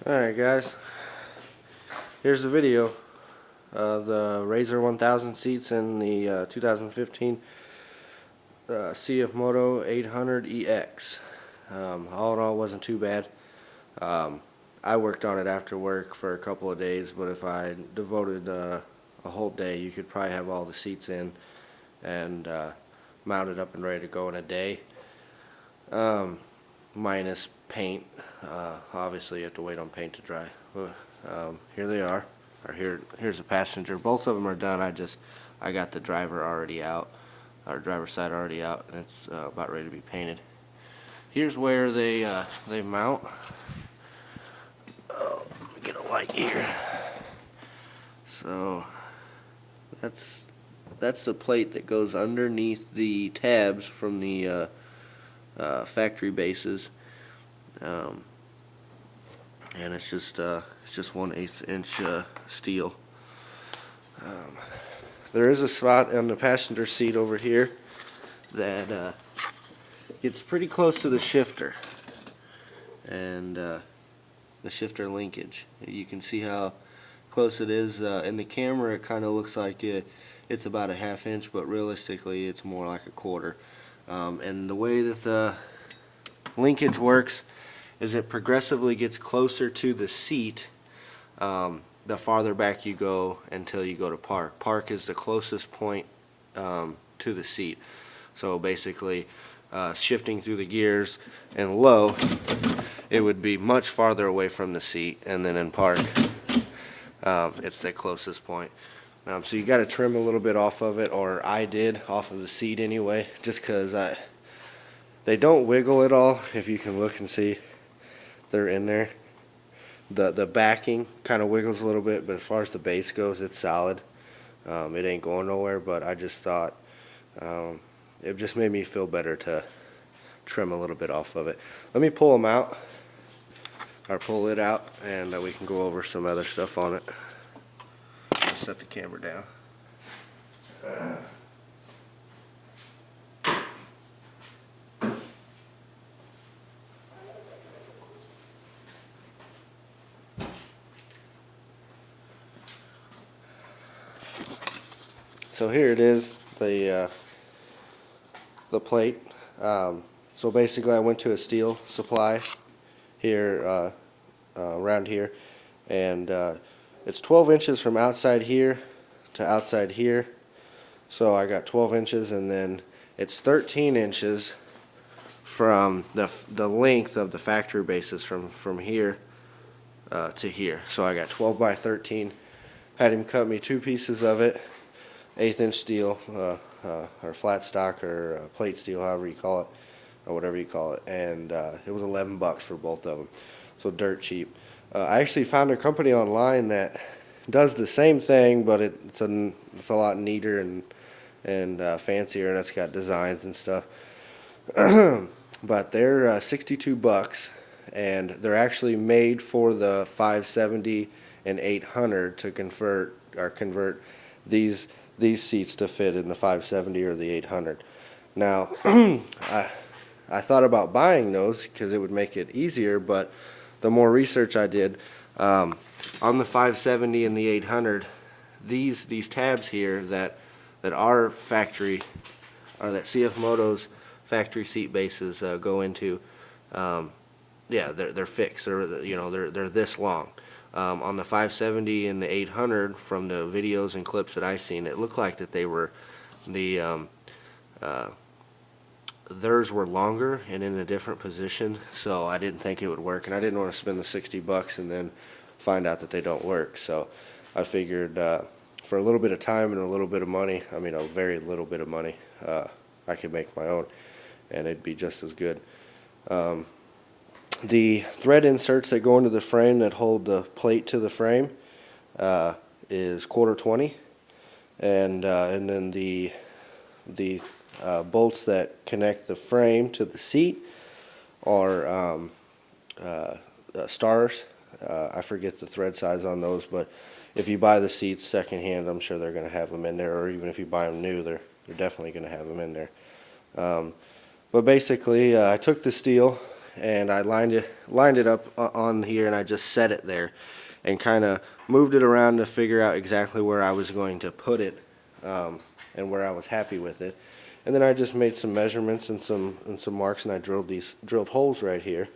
Alright guys, here's the video of the RZR 1000 seats in the 2015 cfmoto 800EX. All in all, wasn't too bad. I worked on it after work for a couple of days, but if I devoted a whole day, you could probably have all the seats in and mounted up and ready to go in a day. Minus paint. Obviously you have to wait on paint to dry. But, here they are. Here's the passenger. Both of them are done. I got the driver already out, or driver's side already out, and it's about ready to be painted. Here's where they mount. Oh, let me get a light here. So that's the plate that goes underneath the tabs from the factory bases, and it's just 1/8 inch steel. There is a spot on the passenger seat over here that gets pretty close to the shifter and the shifter linkage. You can see how close it is. In the camera it kind of looks like it's about a 1/2 inch, but realistically it's more like a 1/4. And the way that the linkage works is it progressively gets closer to the seat the farther back you go until you go to park. Park is the closest point to the seat. So basically shifting through the gears and low, it would be much farther away from the seat, and then in park it's the closest point. So you got to trim a little bit off of it, or I did, off of the seat anyway, just because they don't wiggle at all. If you can look and see, they're in there. The backing kind of wiggles a little bit, but as far as the base goes, it's solid. It ain't going nowhere, but I just thought it just made me feel better to trim a little bit off of it. Let me pull them out, or pull it out, and we can go over some other stuff on it. Set the camera down. So here it is, the plate. So basically I went to a steel supply here around here, and it's 12 inches from outside here to outside here. So I got 12 inches, and then it's 13 inches from the length of the factory bases from here to here. So I got 12 by 13. Had him cut me 2 pieces of it, 1/8 inch steel, or flat stock, or plate steel, however you call it, or whatever you call it, and it was $11 for both of them. So dirt cheap. I actually found a company online that does the same thing, but it's a lot neater and fancier, and it's got designs and stuff. But they're $62, and they're actually made for the 570 and 800 to convert these seats to fit in the 570 or the 800. Now, I thought about buying those because it would make it easier, but the more research I did, on the 570 and the 800, these tabs here that our factory, or that cfmoto's factory seat bases go into, yeah, they're fixed. They're this long. On the 570 and the 800, from the videos and clips that I seen, it looked like that they were theirs were longer and in a different position, so I didn't think it would work, and I didn't want to spend the $60 and then find out that they don't work. So I figured for a little bit of time and a little bit of money, I mean a very little bit of money, I could make my own, and it'd be just as good. The thread inserts that go into the frame that hold the plate to the frame is 1/4 20, and then the bolts that connect the frame to the seat are stars. I forget the thread size on those, but if you buy the seats secondhand, I'm sure they're going to have them in there, or even if you buy them new, they're definitely going to have them in there. But basically, I took the steel and I lined it up on here, and I just set it there and kind of moved it around to figure out exactly where I was going to put it, and where I was happy with it. And then I just made some measurements and some marks, and I drilled holes right here,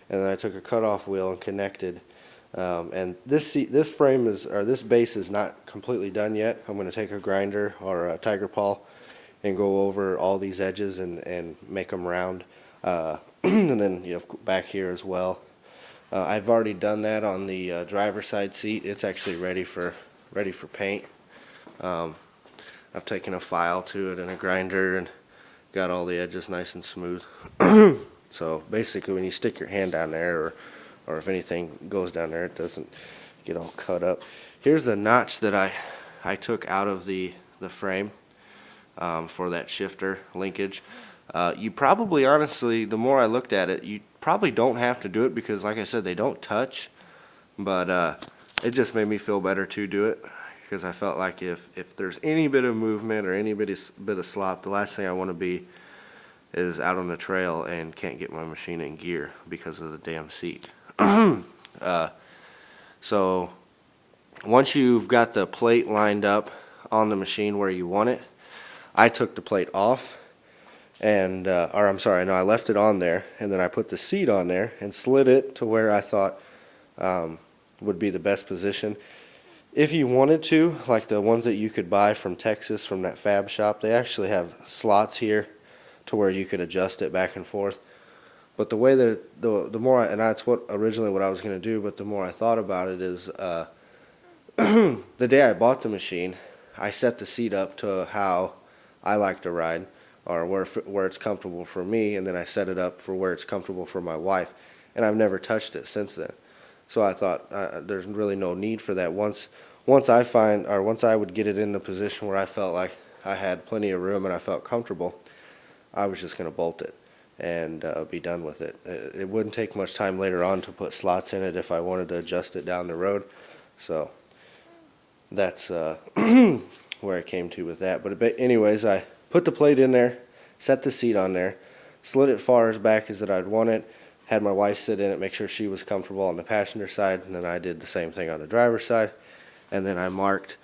and then I took a cutoff wheel and connected. And this frame is, or this base is not completely done yet. I'm going to take a grinder or a tiger paw and go over all these edges and make them round. And then you have back here as well. I've already done that on the driver's side seat. It's actually ready for paint. I've taken a file to it and a grinder and got all the edges nice and smooth. So basically, when you stick your hand down there, or if anything goes down there, it doesn't get all cut up. Here's the notch that I took out of the frame for that shifter linkage. You probably, honestly, the more I looked at it, you probably don't have to do it because, like I said, they don't touch. But it just made me feel better to do it, because I felt like if there's any bit of movement or any bit of slop, the last thing I want to be is out on the trail and can't get my machine in gear because of the damn seat. So once you've got the plate lined up on the machine where you want it, I took the plate off, and or I'm sorry, no, I left it on there, and then I put the seat on there and slid it to where I thought would be the best position. If you wanted to, like the ones that you could buy from Texas, from that fab shop, they actually have slots here to where you could adjust it back and forth. But the way that the more, and that's what originally what I was going to do, but the more I thought about it is, the day I bought the machine, I set the seat up to how I like to ride, or where it's comfortable for me, and then I set it up for where it's comfortable for my wife, and I've never touched it since then. So I thought there's really no need for that. Once I would get it in the position where I felt like I had plenty of room and I felt comfortable, I was just going to bolt it and be done with it. It wouldn't take much time later on to put slots in it if I wanted to adjust it down the road. So that's where I came to with that. But anyways, I put the plate in there, set the seat on there, slid it far as back as that I'd want it, had my wife sit in it, make sure she was comfortable on the passenger side, and then I did the same thing on the driver's side. And then I marked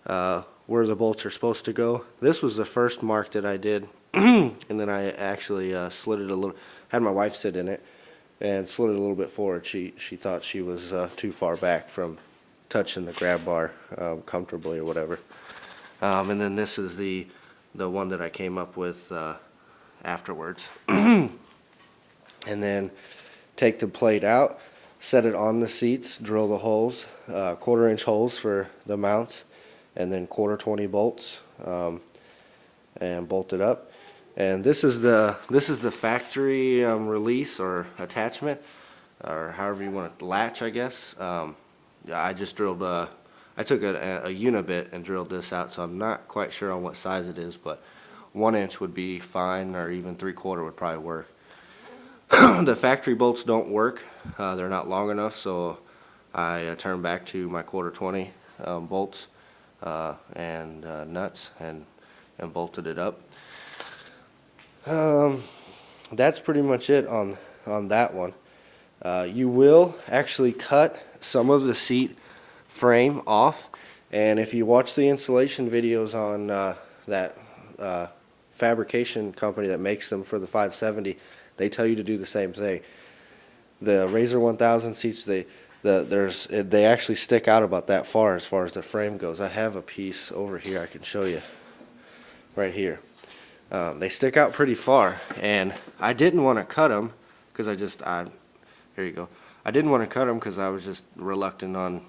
where the bolts are supposed to go. This was the first mark that I did, and then I actually slid it a little, had my wife sit in it, and slid it a little bit forward. She thought she was too far back from touching the grab bar comfortably or whatever. And then this is the one that I came up with afterwards. And then take the plate out, set it on the seats, drill the holes, 1/4-inch holes for the mounts, and then 1/4-20 bolts, and bolt it up. And this is the factory release or attachment, or however you want to latch, I guess. I just drilled I took a unibit and drilled this out, so I'm not quite sure on what size it is, but 1 inch would be fine, or even 3/4 would probably work. The factory bolts don't work. They're not long enough, so I turned back to my 1/4-20 bolts and nuts and bolted it up. That's pretty much it on that one. You will actually cut some of the seat frame off, and if you watch the installation videos on that fabrication company that makes them for the 570, they tell you to do the same thing. The RZR 1000 seats, they actually stick out about that far as the frame goes. I have a piece over here I can show you right here. They stick out pretty far, and I didn't want to cut them because here you go. I didn't want to cut them because I was just reluctant on,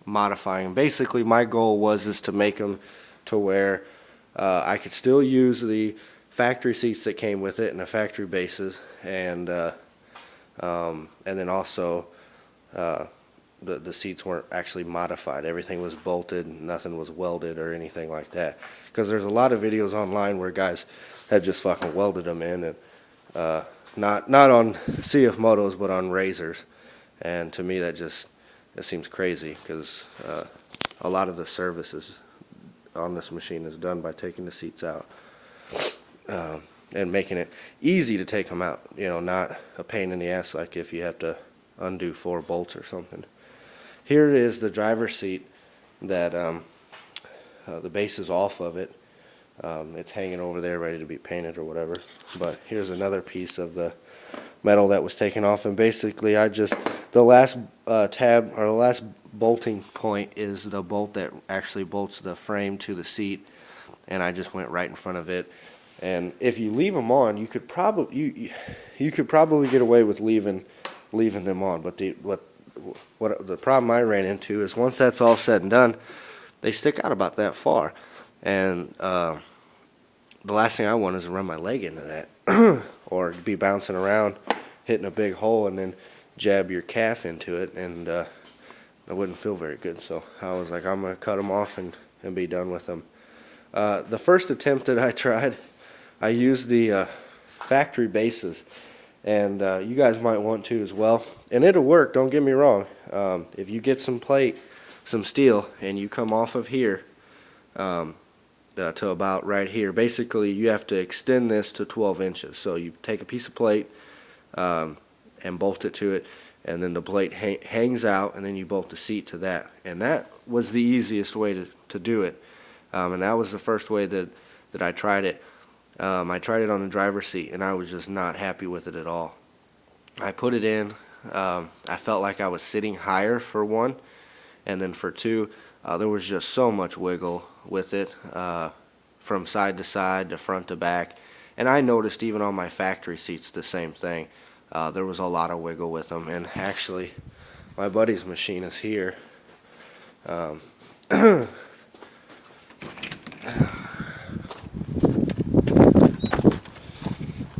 modifying them. Basically, my goal is to make them to where I could still use the factory seats that came with it and the factory bases, and then also the seats weren't actually modified. Everything was bolted, nothing was welded or anything like that. Because there's a lot of videos online where guys had just fucking welded them in, and not on cfmotos, but on RZRs. And to me, that seems crazy, because a lot of the services on this machine is done by taking the seats out. and making it easy to take them out, you know, not a pain in the ass like if you have to undo 4 bolts or something. Here is the driver's seat that the base is off of it. It's hanging over there ready to be painted or whatever, but here's another piece of the metal that was taken off, and basically the last tab, or the last bolting point, is the bolt that actually bolts the frame to the seat, and I just went right in front of it. And if you leave them on, you could probably get away with leaving them on, but what the problem I ran into is once that's all said and done, they stick out about that far, and the last thing I want is to run my leg into that or be bouncing around hitting a big hole and then jab your calf into it, and that wouldn't feel very good. So I was like, I'm going to cut them off and be done with them. The first attempt that I tried, I used the factory bases, and you guys might want to as well, and it'll work, don't get me wrong. If you get some plate, some steel, and you come off of here to about right here, basically you have to extend this to 12 inches. So you take a piece of plate and bolt it to it, and then the plate hangs out, and then you bolt the seat to that. And that was the easiest way to do it, and that was the first way that I tried it. I tried it on the driver's seat, and I was just not happy with it at all. I put it in. I felt like I was sitting higher, for one, and then for two, there was just so much wiggle with it, from side to side, to front to back. And I noticed even on my factory seats the same thing. There was a lot of wiggle with them, and actually my buddy's machine is here.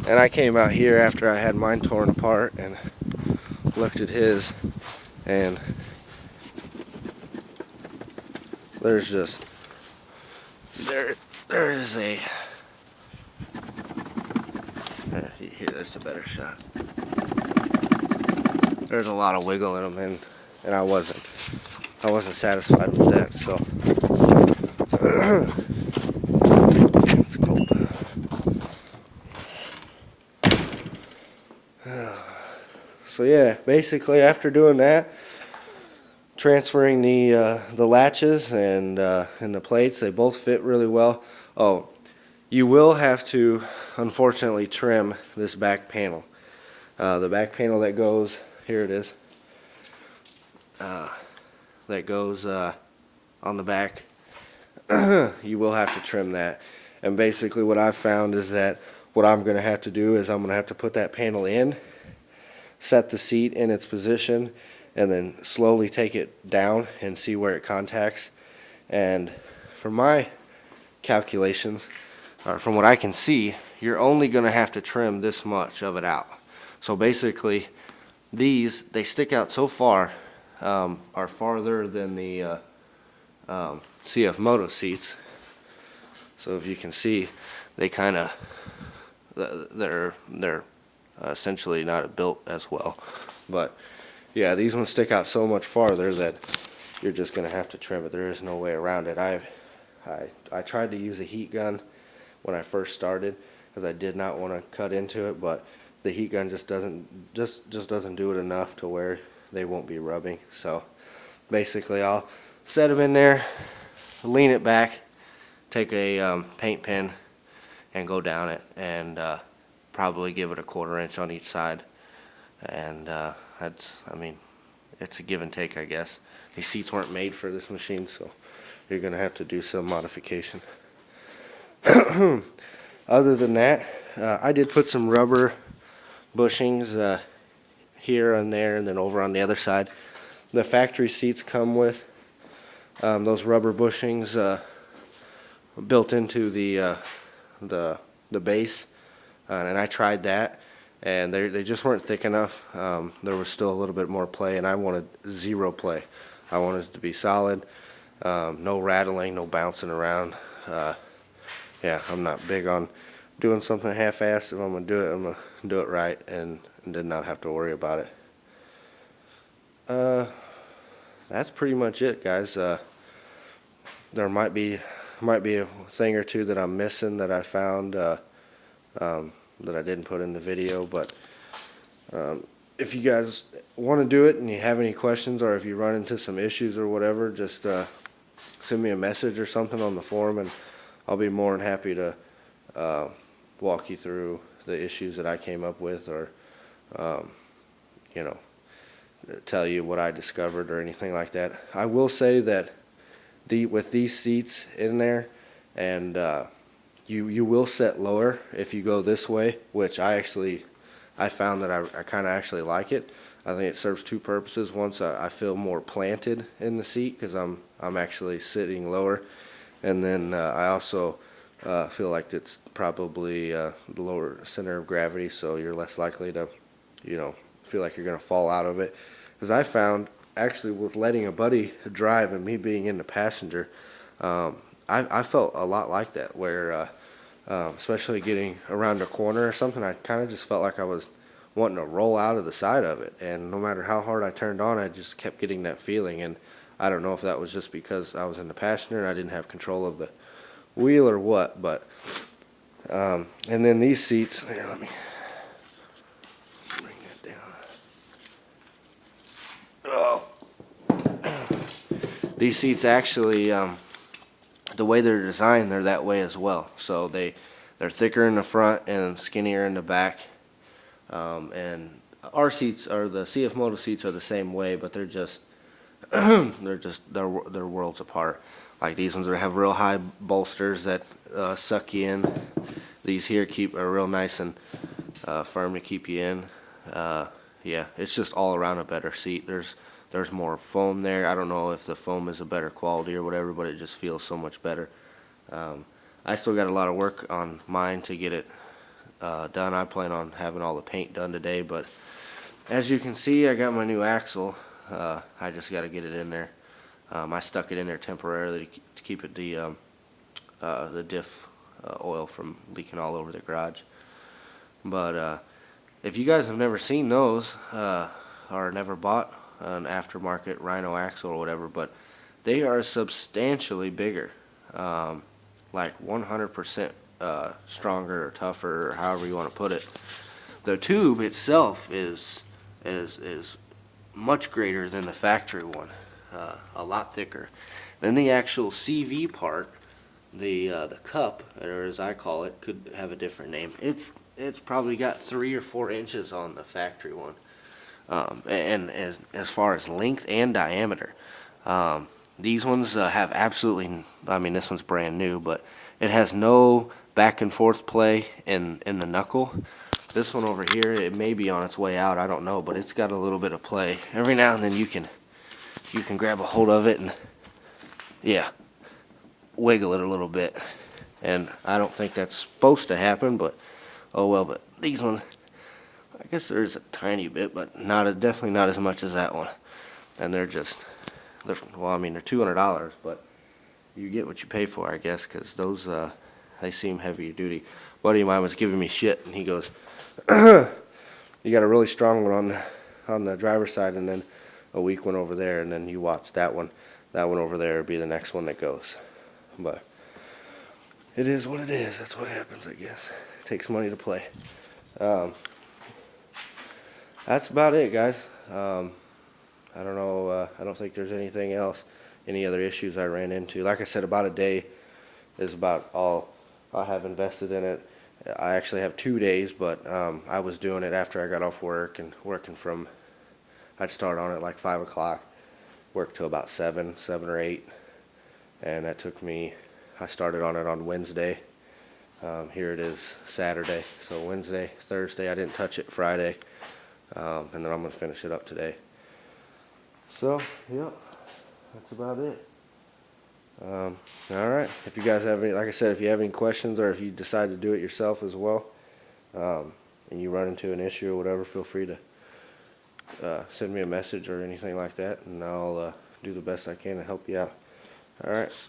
And I came out here after I had mine torn apart and looked at his, and there's just, there is a, here, there's a better shot. There's a lot of wiggle in them, and I wasn't satisfied with that, so. It's cold. So yeah, basically after doing that, transferring the latches and the plates, they both fit really well. Oh, you will have to unfortunately trim this back panel. The back panel that goes, here it is, that goes on the back, you will have to trim that. And basically what I've found is that what I'm going to have to do is I'm going to have to put that panel in, set the seat in its position, and then slowly take it down and see where it contacts. And from my calculations, or from what I can see, you're only going to have to trim this much of it out. So basically these, they stick out so far, are farther than the cfmoto seats. So if you can see, they kind of, they're essentially not built as well. But yeah, these ones stick out so much farther that you're just going to have to trim it. There is no way around it. I tried to use a heat gun when I first started because I did not want to cut into it, but the heat gun just doesn't do it enough to where they won't be rubbing. So basically I'll set them in there, lean it back, take a paint pen and go down it, and probably give it a 1/4 inch on each side. And that's, I mean, it's a give and take, I guess. These seats weren't made for this machine, so you're going to have to do some modification. Other than that, I did put some rubber bushings here and there, and then over on the other side. The factory seats come with those rubber bushings built into the base, and I tried that, and they just weren't thick enough. There was still a little bit more play, and I wanted zero play. I wanted it to be solid, no rattling, no bouncing around. Yeah, I'm not big on doing something half-assed. If I'm going to do it, I'm going to do it right and did not have to worry about it. That's pretty much it, guys. There might be a thing or two that I'm missing that I found that I didn't put in the video. But if you guys want to do it and you have any questions, or if you run into some issues or whatever, just send me a message or something on the forum, and I'll be more than happy to walk you through the issues that I came up with, or you know, tell you what I discovered or anything like that. I will say that with these seats in there, and you will set lower if you go this way, which I found that I kind of actually like it. I think it serves two purposes. Once I feel more planted in the seat because I'm actually sitting lower, and then I also feel like it's probably the lower center of gravity, so you're less likely to, feel like you're going to fall out of it. Because I found, actually, with letting a buddy drive and me being in the passenger, I felt a lot like that, where especially getting around a corner or something, I kind of just felt like I was wanting to roll out of the side of it, and no matter how hard I turned on, I just kept getting that feeling. And I don't know if that was just because I was in the passenger and I didn't have control of the wheel or what, but and then these seats here, let me bring that down. Oh, these seats actually, the way they're designed, they're that way as well. So they're thicker in the front and skinnier in the back. And our seats, or the cfmoto seats, are the same way, but they're just they're worlds apart. Like these ones have real high bolsters that suck you in. These here are real nice and firm to keep you in. Yeah, it's just all around a better seat. There's more foam there. I don't know if the foam is a better quality or whatever, but it just feels so much better. I still got a lot of work on mine to get it done. I plan on having all the paint done today, but as you can see, I got my new axle. I just got to get it in there. I stuck it in there temporarily to keep it the diff oil from leaking all over the garage. But if you guys have never seen those, or never bought an aftermarket Rhino axle or whatever, but they are substantially bigger, like 100% stronger or tougher, or however you want to put it. The tube itself is much greater than the factory one, a lot thicker. Then the actual CV part, the cup, or as I call it, could have a different name. It's probably got 3 or 4 inches on the factory one, and as far as length and diameter. These ones have absolutely, I mean, this one's brand new, but it has no back and forth play in the knuckle. This one over here, it may be on its way out, I don't know, but it's got a little bit of play. Every now and then you can grab a hold of it and, yeah, wiggle it a little bit. And I don't think that's supposed to happen, but oh well. But these ones, I guess there's a tiny bit, but definitely not as much as that one. And well, I mean, they're $200, but you get what you pay for, I guess, because those they seem heavy duty. A buddy of mine was giving me shit, and he goes, "You got a really strong one on the driver's side, and then a weak one over there, and then you watch that one over there will be the next one that goes." But it is what it is. That's what happens, I guess. It takes money to play. That's about it, guys. I don't know. I don't think there's anything else, any other issues I ran into. Like I said, about a day is about all I have invested in it. I actually have 2 days, but I was doing it after I got off work, and working from, I'd start on it like 5 o'clock, work till about 7 or 8, and that took me, I started on it on Wednesday. Here it is Saturday, so Wednesday, Thursday, I didn't touch it Friday, and then I'm going to finish it up today. So, yeah, that's about it. Alright, if you guys have any, like I said, if you have any questions, or if you decide to do it yourself as well, and you run into an issue or whatever, feel free to send me a message or anything like that, and I'll do the best I can to help you out. Alright.